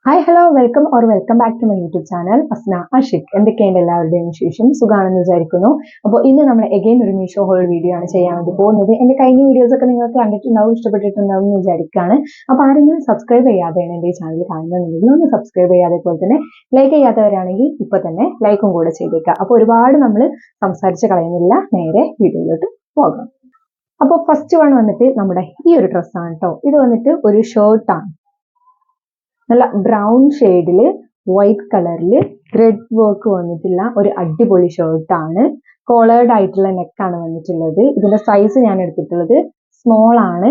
Hi hello welcome back to my YouTube channel Asna Ashiq. എന്തൊക്കെയുണ്ട് എല്ലാവരുടെയും വിശേഷം? സുഖാണെന്ന് വിചാരിക്കുന്നു. അപ്പോൾ ഇന്ന് നമ്മൾ എഗെയിൻ ഒരു മീഷോ ഹോൾ വീഡിയോ ആണ് ചെയ്യാൻ വേണ്ടി പോകുന്നത്. എന്റെ കഴിഞ്ഞ വീഡിയോസ് ഒക്കെ നിങ്ങൾക്ക് കണ്ടിട്ടുണ്ടാവും, ഇഷ്ടപ്പെട്ടിട്ടുണ്ടാവും എന്ന് വിചാരിക്കുകയാണ്. അപ്പോൾ ആരെങ്കിലും സബ്സ്ക്രൈബ് ചെയ്യാതെയാണ് എന്റെ ഈ ചാനൽ കാണുന്നുണ്ടെങ്കിൽ ഒന്ന് സബ്സ്ക്രൈബ് ചെയ്യാതെ പോലെ തന്നെ ലൈക്ക് ചെയ്യാത്തവരാണെങ്കിൽ ഇപ്പൊ തന്നെ ലൈക്കും കൂടെ ചെയ്തേക്കുക. അപ്പോൾ ഒരുപാട് നമ്മൾ സംസാരിച്ച് കളയുന്നില്ല, നേരെ വീഡിയോയിലോട്ട് പോകാം. അപ്പോൾ ഫസ്റ്റ് വൺ വന്നിട്ട് നമ്മുടെ ഈ ഒരു ഡ്രസ്സാണ് കേട്ടോ. ഇത് വന്നിട്ട് ഒരു ഷർട്ടാണ്, നല്ല ബ്രൗൺ ഷെയ്ഡില് വൈറ്റ് കളറിൽ ത്രെഡ് വർക്ക് വന്നിട്ടുള്ള ഒരു അടിപൊളി ഷർട്ടാണ്. കോളേർഡ് ആയിട്ടുള്ള നെക്കാണ് വന്നിട്ടുള്ളത്. ഇതിന്റെ സൈസ് ഞാൻ എടുത്തിട്ടുള്ളത് സ്മോൾ ആണ്.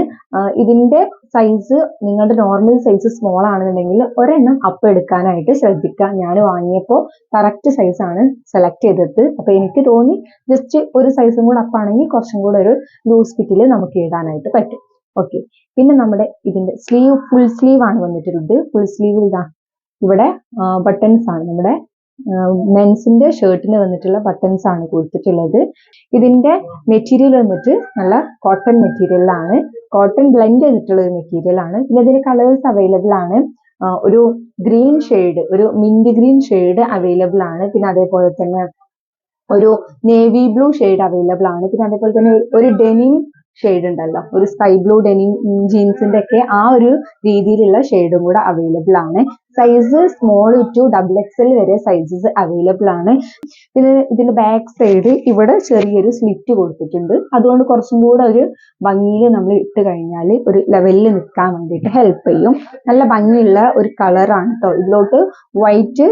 ഇതിന്റെ സൈസ് നിങ്ങളുടെ നോർമൽ സൈസ് സ്മോൾ ആണെന്നുണ്ടെങ്കിൽ ഒരെണ്ണം അപ്പ് എടുക്കാനായിട്ട് ശ്രദ്ധിക്കുക. ഞാൻ വാങ്ങിയപ്പോൾ കറക്റ്റ് സൈസ് ആണ് സെലക്ട് ചെയ്തത്. അപ്പൊ എനിക്ക് തോന്നി ജസ്റ്റ് ഒരു സൈസും കൂടെ അപ്പാണെങ്കിൽ കുറച്ചും കൂടെ ഒരു ലൂസ് ഫിറ്റിൽ നമുക്ക് ഇടാനായിട്ട് പറ്റും. ഓക്കെ, പിന്നെ നമ്മുടെ ഇതിന്റെ സ്ലീവ് ഫുൾ സ്ലീവ് ആണ് വന്നിട്ടുള്ളത്. ഫുൾ സ്ലീവ് ഇതാ ഇവിടെ ബട്ടൺസ് ആണ്, നമ്മുടെ മെൻസിന്റെ ഷർട്ടിന് വന്നിട്ടുള്ള ബട്ടൺസ് ആണ് കൊടുത്തിട്ടുള്ളത്. ഇതിന്റെ മെറ്റീരിയൽ വന്നിട്ട് നല്ല കോട്ടൺ മെറ്റീരിയലാണ്, കോട്ടൺ ബ്ലെൻഡ് ചെയ്തിട്ടുള്ള ഒരു മെറ്റീരിയൽ ആണ്. പിന്നെ ഇതിന് കളേഴ്സ് അവൈലബിൾ ആണ്. ഒരു ഗ്രീൻ ഷെയ്ഡ്, ഒരു മിന്റ് ഗ്രീൻ ഷെയ്ഡ് അവൈലബിൾ ആണ്. പിന്നെ അതേപോലെ തന്നെ ഒരു നേവി ബ്ലൂ ഷെയ്ഡ് അവൈലബിൾ ആണ്. പിന്നെ അതേപോലെ തന്നെ ഒരു ഡെനിം ഷെയ്ഡ് ഉണ്ടല്ലോ, ഒരു സ്കൈ ബ്ലൂ ഡെനിം ജീൻസിന്റെ ഒക്കെ ആ ഒരു രീതിയിലുള്ള ഷെയ്ഡും കൂടെ അവൈലബിൾ ആണ്. സൈസ് സ്മോൾ ടു XXL വരെ സൈസസ് അവൈലബിൾ ആണ്. പിന്നെ ഇതിന്റെ ബാക്ക് സൈഡ് ഇവിടെ ചെറിയൊരു സ്ലിറ്റ് കൊടുത്തിട്ടുണ്ട്. അതുകൊണ്ട് കുറച്ചും കൂടെ ഒരു ഭംഗിയിൽ നമ്മൾ ഇട്ട് കഴിഞ്ഞാൽ ഒരു ലെവലിൽ നിൽക്കാൻ വേണ്ടിയിട്ട് ഹെൽപ്പ് ചെയ്യും. നല്ല ഭംഗിയുള്ള ഒരു കളറാണ് കേട്ടോ. ഇതിലോട്ട് വൈറ്റ്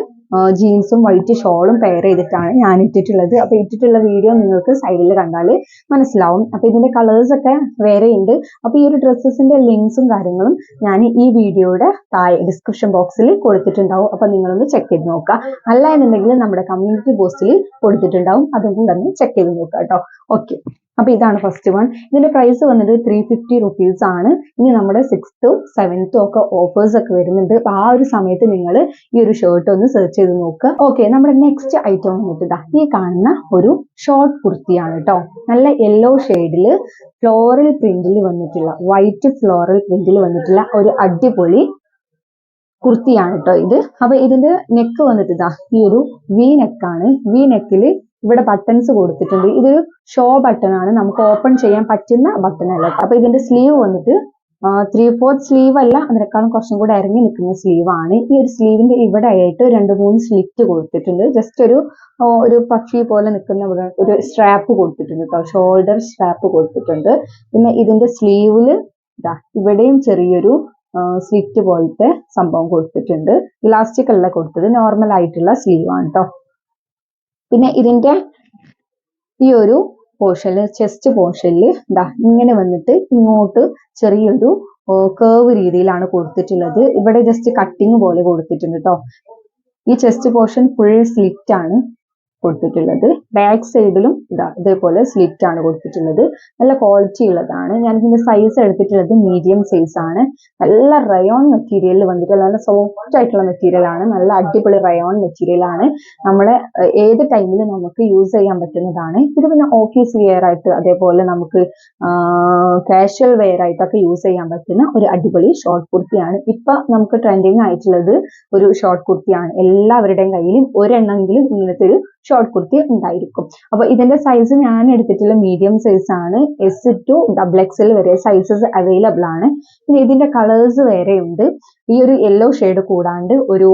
ജീൻസും വൈറ്റ് ഷോളും പെയർ ചെയ്തിട്ടാണ് ഞാൻ ഇട്ടിട്ടുള്ളത്. അപ്പൊ ഇട്ടിട്ടുള്ള വീഡിയോ നിങ്ങൾക്ക് സൈഡിൽ കണ്ടാൽ മനസ്സിലാവും. അപ്പൊ ഇതിന്റെ കളേഴ്സ് ഒക്കെ വേറെ ഉണ്ട്. അപ്പൊ ഈ ഒരു ഡ്രസ്സസിന്റെ ലിങ്ക്സും കാര്യങ്ങളും ഞാൻ ഈ വീഡിയോയുടെ താഴെ ഡിസ്ക്രിപ്ഷൻ ബോക്സിൽ കൊടുത്തിട്ടുണ്ടാവും. അപ്പൊ നിങ്ങളൊന്ന് ചെക്ക് ചെയ്ത് നോക്കുക. അല്ല എന്നുണ്ടെങ്കിൽ നമ്മുടെ കമ്മ്യൂണിറ്റി പോസ്റ്റിൽ കൊടുത്തിട്ടുണ്ടാവും, അതും കൂടെ ഒന്ന് ചെക്ക് ചെയ്ത് നോക്കുക കേട്ടോ. ഓക്കെ, അപ്പൊ ഇതാണ് ഫസ്റ്റ് വൺ. ഇതിന്റെ പ്രൈസ് വന്നത് 350 റുപ്പീസ് ആണ്. ഇനി നമ്മുടെ 6th 7th ഒക്കെ ഓഫേഴ്സ് ഒക്കെ വരുന്നുണ്ട്. അപ്പൊ ആ ഒരു സമയത്ത് നിങ്ങൾ ഈ ഒരു ഷർട്ട് ഒന്ന് സെർച്ച് ചെയ്ത് നോക്കുക. ഓക്കെ, നമ്മുടെ നെക്സ്റ്റ് ഐറ്റം വന്നിട്ട് ഈ കാണുന്ന ഒരു ഷോർട്ട് കുർത്തിയാണ് കേട്ടോ. നല്ല യെല്ലോ ഷെയ്ഡില് ഫ്ലോറൽ പ്രിന്റിൽ വന്നിട്ടുള്ള, വൈറ്റ് ഫ്ലോറൽ പ്രിന്റിൽ വന്നിട്ടുള്ള ഒരു അടിപൊളി കുർത്തിയാണ് കേട്ടോ ഇത്. അപ്പൊ ഇതിന്റെ നെക്ക് വന്നിട്ട് ഈ ഒരു വി നെക്കാണ്. വി നെക്കില് ഇവിടെ ബട്ടൺസ് കൊടുത്തിട്ടുണ്ട്. ഇതൊരു ഷോ ബട്ടൺ ആണ്, നമുക്ക് ഓപ്പൺ ചെയ്യാൻ പറ്റുന്ന ബട്ടൺ അല്ല. അപ്പൊ ഇതിന്റെ സ്ലീവ് വന്നിട്ട് 3/4 സ്ലീവ് അല്ല, അതിനേക്കാളും കുറച്ചും കൂടെ ഇറങ്ങി നിൽക്കുന്ന സ്ലീവ് ആണ്. ഈ ഒരു സ്ലീവിന്റെ ഇവിടെ ആയിട്ട് 2-3 സ്ലിറ്റ് കൊടുത്തിട്ടുണ്ട്. ജസ്റ്റ് ഒരു പക്ഷി പോലെ നിൽക്കുന്ന ഒരു സ്ട്രാപ്പ് കൊടുത്തിട്ടുണ്ട് കേട്ടോ, ഷോൾഡർ സ്ട്രാപ്പ് കൊടുത്തിട്ടുണ്ട്. പിന്നെ ഇതിന്റെ സ്ലീവില് ഇവിടെയും ചെറിയൊരു സ്ലിറ്റ് പോലത്തെ സംഭവം കൊടുത്തിട്ടുണ്ട്. ഇലാസ്റ്റിക് അല്ല കൊടുത്തത്, നോർമൽ ആയിട്ടുള്ള സ്ലീവ് ആണ് കേട്ടോ. പിന്നെ ഇതിന്റെ ഈ ഒരു പോർഷനില്, ചെസ്റ്റ് പോർഷനില് ഇങ്ങനെ വന്നിട്ട് ഇങ്ങോട്ട് ചെറിയൊരു കേർവ് രീതിയിലാണ് കൊടുത്തിട്ടുള്ളത്. ഇവിടെ ജസ്റ്റ് കട്ടിങ് പോലെ കൊടുത്തിട്ടുണ്ട് കേട്ടോ. ഈ ചെസ്റ്റ് പോർഷൻ ഫുൾ സ്ലിറ്റ് ആണ് കൊടുത്തിട്ടുള്ളത്. ബാക്ക് സൈഡിലും ഇതേപോലെ സ്ലിറ്റ് ആണ് കൊടുത്തിട്ടുള്ളത്. നല്ല ക്വാളിറ്റി ഉള്ളതാണ്. ഞാൻ ഇതിന്റെ സൈസ് എടുത്തിട്ടുള്ളത് മീഡിയം സൈസ് ആണ്. നല്ല റയോൺ മെറ്റീരിയലിൽ വന്നിട്ടുള്ള നല്ല സോഫ്റ്റ് ആയിട്ടുള്ള മെറ്റീരിയൽ ആണ്. നല്ല അടിപൊളി റയോൺ മെറ്റീരിയൽ ആണ്. നമ്മളെ ഏത് ടൈമിൽ നമുക്ക് യൂസ് ചെയ്യാൻ പറ്റുന്നതാണ്. ഇത് പിന്നെ ഓഫീസ് വെയർ ആയിട്ട്, അതേപോലെ നമുക്ക് കാഷ്വൽ വെയർ ആയിട്ടൊക്കെ യൂസ് ചെയ്യാൻ പറ്റുന്ന ഒരു അടിപൊളി ഷോർട്ട് കുർത്തിയാണ്. ഇപ്പൊ നമുക്ക് ട്രെൻഡിങ് ആയിട്ടുള്ളത് ഒരു ഷോർട്ട് കുർത്തിയാണ്. എല്ലാവരുടെയും കയ്യിലും ഒരെണ്ണമെങ്കിലും ഇങ്ങനത്തെ ഒരു ഷോർട്ട് കുർത്തി ഉണ്ടായിരിക്കും. അപ്പൊ ഇതിന്റെ സൈസ് ഞാൻ എടുത്തിട്ടുള്ള മീഡിയം സൈസ് ആണ്. S to XXL വരെ സൈസസ് അവൈലബിൾ ആണ്. പിന്നെ ഇതിന്റെ കളേഴ്സ് വേറെ ഉണ്ട്. ഈ ഒരു യെല്ലോ ഷെയ്ഡ് കൂടാണ്ട് ഒരു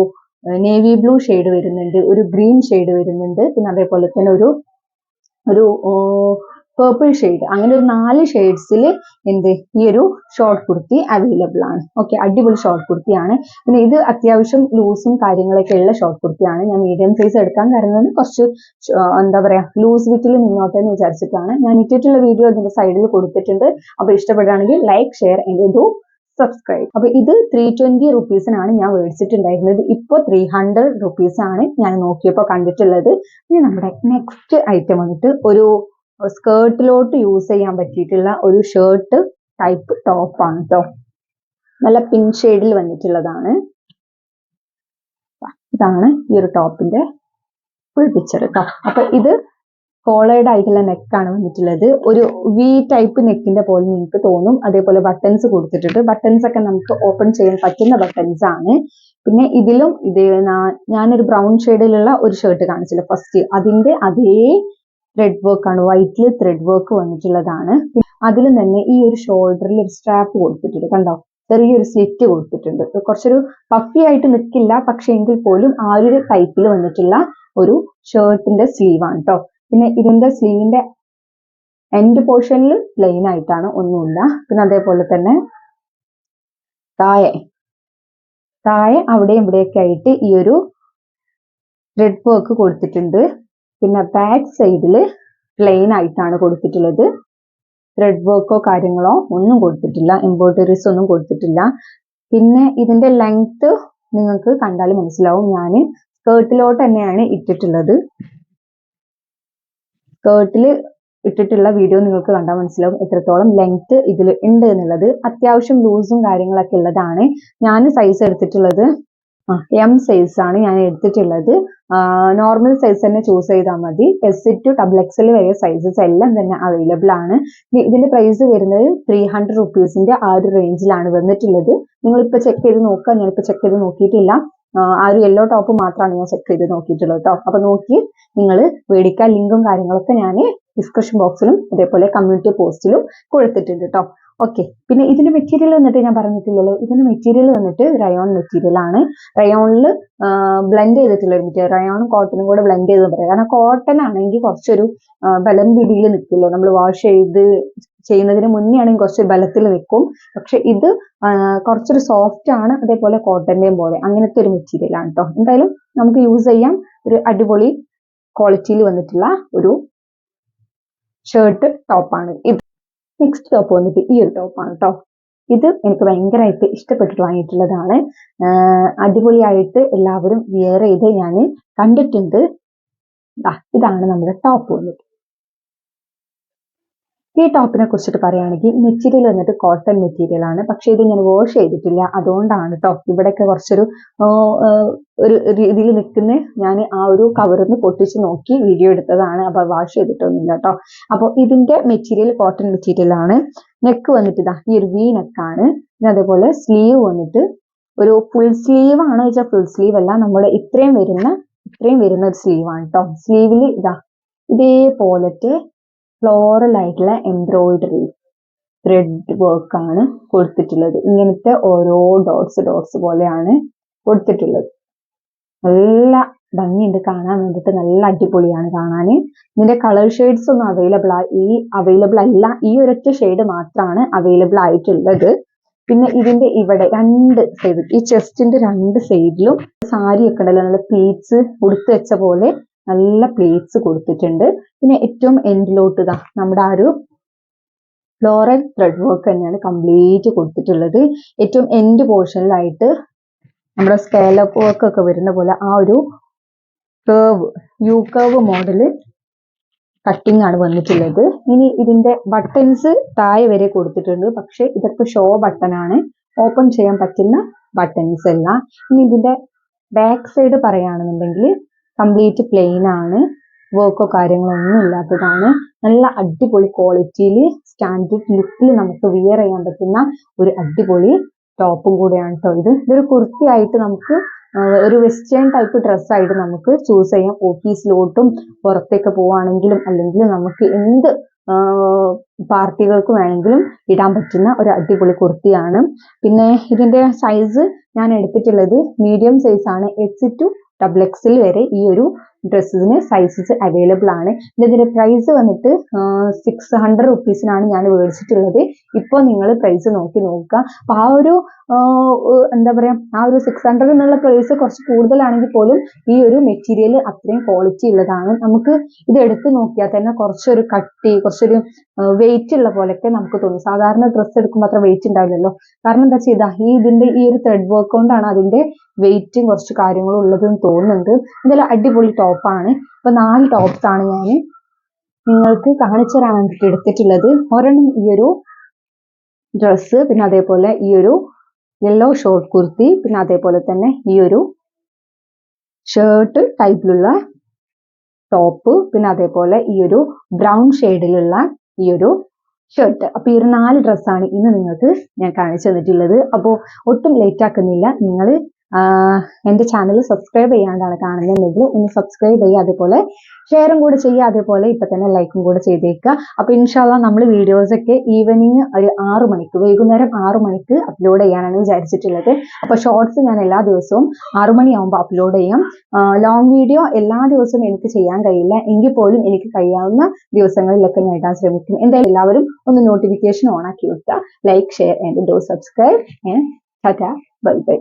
നേവി ബ്ലൂ ഷെയ്ഡ് വരുന്നുണ്ട്, ഒരു ഗ്രീൻ ഷെയ്ഡ് വരുന്നുണ്ട്, പിന്നെ അതേപോലെ തന്നെ ഒരു പേർപ്പിൾ ഷെയ്ഡ്, അങ്ങനെ ഒരു 4 ഷെയ്ഡ്സിൽ ഈ ഒരു ഷോർട്ട് കുർത്തി അവൈലബിൾ ആണ്. ഓക്കെ, അടിപൊളി ഷോർട്ട് കുർത്തിയാണ്. പിന്നെ ഇത് അത്യാവശ്യം ലൂസും കാര്യങ്ങളൊക്കെ ഉള്ള ഷോർട്ട് കുർത്തിയാണ്. ഞാൻ മീഡിയം സൈസ് എടുക്കാൻ കാരണം കുറച്ച് എന്താ പറയാ ലൂസ് വിറ്റിൽ നിന്നോട്ടെ എന്ന് വിചാരിച്ചിട്ടാണ്. ഞാൻ ഇട്ടിട്ടുള്ള വീഡിയോ അതിന്റെ സൈഡിൽ കൊടുത്തിട്ടുണ്ട്. അപ്പൊ ഇഷ്ടപ്പെടുകയാണെങ്കിൽ like, share and do subscribe. അപ്പൊ ഇത് 320 റുപ്പീസിനാണ് ഞാൻ മേടിച്ചിട്ടുണ്ടായിരുന്നത്. ഇപ്പൊ 300 റുപ്പീസ് ആണ് ഞാൻ നോക്കിയപ്പോ കണ്ടിട്ടുള്ളത്. ഇനി നമ്മുടെ നെക്സ്റ്റ് ഐറ്റം വന്നിട്ട് ഒരു സ്കേർട്ടിലോട്ട് യൂസ് ചെയ്യാൻ പറ്റിയിട്ടുള്ള ഒരു ഷർട്ട് ടൈപ്പ് ടോപ്പാണ് കേട്ടോ. നല്ല പിങ്ക് ഷെയ്ഡിൽ വന്നിട്ടുള്ളതാണ്. ഇതാണ് ഈ ഒരു ടോപ്പിന്റെ ഫുൾ പിക്ചർ കേട്ടോ. അപ്പൊ ഇത് കോളേഡ് ആയിട്ടുള്ള നെക്കാണ് വന്നിട്ടുള്ളത്. ഒരു വി ടൈപ്പ് നെക്കിന്റെ പോലെ നിങ്ങൾക്ക് തോന്നും. അതേപോലെ ബട്ടൺസ് കൊടുത്തിട്ടുണ്ട്. ബട്ടൺസ് ഒക്കെ നമുക്ക് ഓപ്പൺ ചെയ്യാൻ പറ്റുന്ന ബട്ടൺസ് ആണ്. പിന്നെ ഇതിലും ഞാനൊരു ബ്രൗൺ ഷെയ്ഡിലുള്ള ഒരു ഷർട്ട് കാണിച്ചില്ല ഫസ്റ്റ്, അതിന്റെ അതേ ത്രെഡ് വർക്ക് ആണ്, വൈറ്റിൽ ത്രെഡ് വർക്ക് വന്നിട്ടുള്ളതാണ്. അതിൽ തന്നെ ഈ ഒരു ഷോൾഡറിൽ ഒരു സ്ട്രാപ്പ് കൊടുത്തിട്ടുണ്ട്, കണ്ടോ, ചെറിയൊരു സ്ലിറ്റ് കൊടുത്തിട്ടുണ്ട്. കുറച്ചൊരു പഫി ആയിട്ട് നിൽക്കില്ല, പക്ഷെ എങ്കിൽ പോലും ആ ഒരു ടൈപ്പിൽ വന്നിട്ടുള്ള ഒരു ഷർട്ടിന്റെ സ്ലീവ് ആണ് കേട്ടോ. പിന്നെ ഇതിന്റെ സ്ലീവിന്റെ എൻഡ് പോർഷനിൽ പ്ലെയിൻ ആയിട്ടാണ്, ഒന്നുമില്ല. പിന്നെ അതേപോലെ തന്നെ താഴെ അവിടെയും ഇവിടെയൊക്കെ ആയിട്ട് ഈ ഒരു ത്രെഡ് വർക്ക് കൊടുത്തിട്ടുണ്ട്. പിന്നെ ബാക്ക് സൈഡിൽ പ്ലെയിൻ ആയിട്ടാണ് കൊടുത്തിട്ടുള്ളത്. ത്രെഡ് വർക്കോ കാര്യങ്ങളോ ഒന്നും കൊടുത്തിട്ടില്ല, എംബ്രോയിഡറീസ് ഒന്നും കൊടുത്തിട്ടില്ല. പിന്നെ ഇതിന്റെ ലെങ്ത് നിങ്ങൾക്ക് കണ്ടാൽ മനസ്സിലാവും. ഞാൻ സ്കേർട്ടിലോട്ട് തന്നെയാണ് ഇട്ടിട്ടുള്ളത്. സ്കേർട്ടിൽ ഇട്ടിട്ടുള്ള വീഡിയോ നിങ്ങൾക്ക് കണ്ടാൽ മനസ്സിലാവും എത്രത്തോളം ലെങ്ത് ഇതിൽ ഉണ്ട് എന്നുള്ളത്. അത്യാവശ്യം ലൂസും കാര്യങ്ങളൊക്കെ ഉള്ളതാണ്. ഞാൻ സൈസ് എടുത്തിട്ടുള്ളത് എം സൈസ് ആണ് ഞാൻ എടുത്തിട്ടുള്ളത്. നോർമൽ സൈസ് തന്നെ ചൂസ് ചെയ്താൽ മതി. എസ് ടു XXL വരെ സൈസസ് എല്ലാം തന്നെ അവൈലബിൾ ആണ്. ഇതിന്റെ പ്രൈസ് വരുന്നത് 300 റുപ്പീസിന്റെ ആ ഒരു റേഞ്ചിലാണ് വന്നിട്ടുള്ളത്. നിങ്ങളിപ്പോൾ ചെക്ക് ചെയ്ത് നോക്കുക. ഞാനിപ്പോൾ ചെക്ക് ചെയ്ത് നോക്കിയിട്ടില്ല. ആ ഒരു യെല്ലോ ടോപ്പ് മാത്രമാണ് ഞാൻ ചെക്ക് ചെയ്ത് നോക്കിയിട്ടുള്ളത് കേട്ടോ. അപ്പൊ നോക്കി നിങ്ങൾ മേടിക്കാൻ ലിങ്കും കാര്യങ്ങളൊക്കെ ഞാൻ ഡിസ്ക്രിപ്ഷൻ ബോക്സിലും അതേപോലെ കമ്മ്യൂണിറ്റി പോസ്റ്റിലും കൊടുത്തിട്ടുണ്ട് കേട്ടോ. ഓക്കെ, പിന്നെ ഇതിന്റെ മെറ്റീരിയൽ വന്നിട്ട് ഞാൻ പറഞ്ഞിട്ടില്ലല്ലോ. ഇതിന്റെ മെറ്റീരിയൽ വന്നിട്ട് റയോൺ മെറ്റീരിയൽ ആണ്. റയോണിൽ ബ്ലെൻഡ് ചെയ്തിട്ടുള്ള ഒരു മെറ്റീരിയൽ, റയോണും കോട്ടനും കൂടെ ബ്ലെൻഡ് ചെയ്ത് പറയാം. കാരണം കോട്ടൺ ആണെങ്കിൽ കുറച്ചൊരു ബലം പിടിയിൽ നിൽക്കുമല്ലോ, നമ്മൾ വാഷ് ചെയ്യുന്നതിന് മുന്നേ ആണെങ്കിൽ കുറച്ച് ബലത്തിൽ നിൽക്കും. പക്ഷെ ഇത് കുറച്ചൊരു സോഫ്റ്റ് ആണ്, അതേപോലെ കോട്ടന്റെയും പോലെ അങ്ങനത്തെ ഒരു മെറ്റീരിയൽ ആണ് കേട്ടോ. എന്തായാലും നമുക്ക് യൂസ് ചെയ്യാം. ഒരു അടിപൊളി ക്വാളിറ്റിയിൽ വന്നിട്ടുള്ള ഒരു ഷർട്ട് ടോപ്പാണ് ഇത്. നെക്സ്റ്റ് ടോപ്പ് വന്നിട്ട് ഈ ഒരു ടോപ്പാണ് കേട്ടോ. ഇത് എനിക്ക് ഭയങ്കരമായിട്ട് ഇഷ്ടപ്പെട്ടിട്ട് വാങ്ങിയിട്ടുള്ളതാണ്. അടിപൊളിയായിട്ട് എല്ലാവരും വിയർ ചെയ്ത് ഞാൻ കണ്ടിട്ടുണ്ട്. ഇതാണ് നമ്മുടെ ടോപ്പ് വന്നിട്ട്. ഈ ടോപ്പിനെ കുറിച്ചിട്ട് പറയുകയാണെങ്കിൽ മെറ്റീരിയൽ വന്നിട്ട് കോട്ടൺ മെറ്റീരിയൽ ആണ്. പക്ഷെ ഇത് ഞാൻ വാഷ് ചെയ്തിട്ടില്ല, അതുകൊണ്ടാണ് കേട്ടോ. ഇവിടെയൊക്കെ കുറച്ചൊരു രീതിയിൽ നിൽക്കുന്ന ഞാൻ ആ ഒരു കവറിന്ന് പൊട്ടിച്ച് നോക്കി വീഡിയോ എടുത്തതാണ്. അപ്പൊ വാഷ് ചെയ്തിട്ടൊന്നുമില്ല കേട്ടോ. അപ്പോൾ ഇതിന്റെ മെറ്റീരിയൽ കോട്ടൺ മെറ്റീരിയൽ ആണ്. നെക്ക് വന്നിട്ട് ഈ ഒരു വി നെക്കാണ്. പിന്നെ അതേപോലെ സ്ലീവ് വന്നിട്ട് ഒരു ഫുൾ സ്ലീവ് ആണ് വെച്ചാൽ ഫുൾ സ്ലീവ് അല്ല, നമ്മുടെ ഇത്രയും വരുന്ന ഒരു സ്ലീവ് ആണ് കേട്ടോ. സ്ലീവിൽ ഇതേപോലത്തെ ഫ്ലോറൽ ആയിട്ടുള്ള എംബ്രോയിഡറി ത്രെഡ് വർക്ക് ആണ് കൊടുത്തിട്ടുള്ളത്. ഇങ്ങനത്തെ ഓരോ ഡോട്ട്സ് പോലെയാണ് കൊടുത്തിട്ടുള്ളത്. നല്ല ഭംഗിയുണ്ട് കാണാൻ വേണ്ടിയിട്ട്, നല്ല അടിപൊളിയാണ് കാണാൻ. ഇതിന്റെ കളർ ഷെയ്ഡ്സ് ഒന്നും അവൈലബിൾ അല്ല. ഈ ഒരൊറ്റ ഷെയ്ഡ് മാത്രമാണ് അവൈലബിൾ ആയിട്ടുള്ളത്. പിന്നെ ഇതിന്റെ ഇവിടെ രണ്ട് സൈഡ്, ഈ ചെസ്റ്റിന്റെ രണ്ട് സൈഡിലും സാരി ഒക്കെ ഉണ്ടല്ലോ, നല്ല പ്ലീറ്റ്സ് ഉടുത്ത് വെച്ച പോലെ നല്ല പ്ലീറ്റ്സ് കൊടുത്തിട്ടുണ്ട്. പിന്നെ ഏറ്റവും എൻഡിലോട്ട് നമ്മുടെ ആ ഒരു ഫ്ലോറൽ ത്രെഡ് വർക്ക് തന്നെയാണ് കംപ്ലീറ്റ് കൊടുത്തിട്ടുള്ളത്. ഏറ്റവും എൻഡ് പോർഷനിലായിട്ട് നമ്മുടെ സ്കാലപ്പ് വർക്ക് ഒക്കെ വരുന്ന പോലെ ആ ഒരു യു കർവ് മോഡല് കട്ടിംഗ് ആണ് വന്നിട്ടുള്ളത്. ഇനി ഇതിന്റെ ബട്ടൺസ് താഴെ വരെ കൊടുത്തിട്ടുണ്ട്. പക്ഷെ ഇതൊക്കെ ഷോ ബട്ടൺ ആണ്, ഓപ്പൺ ചെയ്യാൻ പറ്റുന്ന ബട്ടൺസ് അല്ല. ഇനി ഇതിന്റെ ബാക്ക് സൈഡ് പറയുകയാണെന്നുണ്ടെങ്കിൽ കംപ്ലീറ്റ് പ്ലെയിൻ ആണ്, വർക്കോ കാര്യങ്ങളോ ഒന്നും ഇല്ലാത്തതാണ്. നല്ല അടിപൊളി ക്വാളിറ്റിയിൽ സ്റ്റാൻഡേർഡ് ലുക്കിൽ നമുക്ക് വിയർ ചെയ്യാൻ പറ്റുന്ന ഒരു അടിപൊളി ടോപ്പും കൂടെയാണ് കേട്ടോ ഇത്. ഇതൊരു കുർത്തിയായിട്ട് നമുക്ക് ഒരു വെസ്റ്റേൺ ടൈപ്പ് ഡ്രസ്സായിട്ട് നമുക്ക് ചൂസ് ചെയ്യാം. ഓഫീസിലോട്ടും പുറത്തേക്ക് പോവുകയാണെങ്കിലും അല്ലെങ്കിൽ നമുക്ക് എന്ത് പാർട്ടികൾക്ക് വേണമെങ്കിലും ഇടാൻ പറ്റുന്ന ഒരു അടിപൊളി കുർത്തിയാണ്. പിന്നെ ഇതിന്റെ സൈസ് ഞാൻ എടുത്തിട്ടുള്ളത് മീഡിയം സൈസ് ആണ്. എക്സ് ടു XXL വരെ ഈ ഒരു ഡ്രസ്സിന് സൈസസ് അവൈലബിൾ ആണ്. ഇതിന്റെ പ്രൈസ് വന്നിട്ട് 600 റുപ്പീസിനാണ് ഞാൻ മേടിച്ചിട്ടുള്ളത്. ഇപ്പോൾ നിങ്ങൾ പ്രൈസ് നോക്കുക. അപ്പൊ ആ ഒരു എന്താ പറയാ, ആ ഒരു 600 എന്നുള്ള പ്രൈസ് കുറച്ച് കൂടുതലാണെങ്കിൽ പോലും ഈ ഒരു മെറ്റീരിയൽ അത്രയും ക്വാളിറ്റി ഉള്ളതാണ്. നമുക്ക് ഇത് എടുത്ത് നോക്കിയാൽ തന്നെ കുറച്ചൊരു കട്ടി, കുറച്ചൊരു വെയിറ്റ് ഉള്ള പോലെയൊക്കെ നമുക്ക് തോന്നും. സാധാരണ ഡ്രസ്സ് എടുക്കുമ്പോൾ അത്ര വെയിറ്റ് ഉണ്ടാവില്ലല്ലോ. കാരണം എന്താ ചെയ്താ ഇതിന്റെ ഈ ഒരു ത്രെഡ് വർക്ക് കൊണ്ടാണ് അതിന്റെ വെയിറ്റും കുറച്ച് കാര്യങ്ങളും ഉള്ളതെന്ന് തോന്നുന്നുണ്ട്. എന്തായാലും അടിപൊളി ടോപ്പാണ്. ഇപ്പൊ 4 ടോപ്സ് ആണ് ഞാൻ നിങ്ങൾക്ക് കാണിച്ചു തരാൻ വേണ്ടിയിട്ട് എടുത്തിട്ടുള്ളത്. ഒരെണ്ണം ഈ ഒരു ഡ്രസ്സ്, പിന്നെ അതേപോലെ ഈ ഒരു യെല്ലോ ഷോർട്ട് കുർത്തി, പിന്നെ അതേപോലെ തന്നെ ഈ ഒരു ഷർട്ട് ടൈപ്പിലുള്ള ടോപ്പ്, പിന്നെ അതേപോലെ ഈ ഒരു ബ്രൗൺ ഷെയ്ഡിലുള്ള ഈ ഒരു ഷർട്ട്. അപ്പൊ ഈ ഒരു 4 ഡ്രസ്സാണ് ഇന്ന് നിങ്ങൾക്ക് ഞാൻ കാണിച്ചു തന്നിട്ടുള്ളത്. അപ്പോൾ ഒട്ടും ലേറ്റ് ആക്കുന്നില്ല. നിങ്ങൾ എൻ്റെ ചാനൽ സബ്സ്ക്രൈബ് ചെയ്യാണ്ടാണ് കാണുന്നുണ്ടെങ്കിൽ ഒന്ന് സബ്സ്ക്രൈബ് ചെയ്യുക, അതുപോലെ ഷെയറും കൂടെ ചെയ്യുക, അതേപോലെ ഇപ്പൊ തന്നെ ലൈക്കും കൂടെ ചെയ്തേക്കുക. അപ്പൊ ഇൻഷാല്ല നമ്മൾ വീഡിയോസ് ഒക്കെ ഈവനിങ് ഒരു 6 മണിക്ക്, വൈകുന്നേരം 6 മണിക്ക് അപ്ലോഡ് ചെയ്യാനാണ് വിചാരിച്ചിട്ടുള്ളത്. അപ്പൊ ഷോർട്സ് ഞാൻ എല്ലാ ദിവസവും 6 മണിയാകുമ്പോൾ അപ്ലോഡ് ചെയ്യും. ലോങ് വീഡിയോ എല്ലാ ദിവസവും എനിക്ക് ചെയ്യാൻ കഴിയില്ല, എങ്കിൽ പോലും എനിക്ക് കഴിയാവുന്ന ദിവസങ്ങളിലൊക്കെ ഞാൻ ഇടാൻ ശ്രമിക്കും. എന്തായാലും എല്ലാവരും ഒന്ന് നോട്ടിഫിക്കേഷൻ ഓൺ ആക്കി വെക്കുക. Like, share and do subscribe. Tata, bye bye.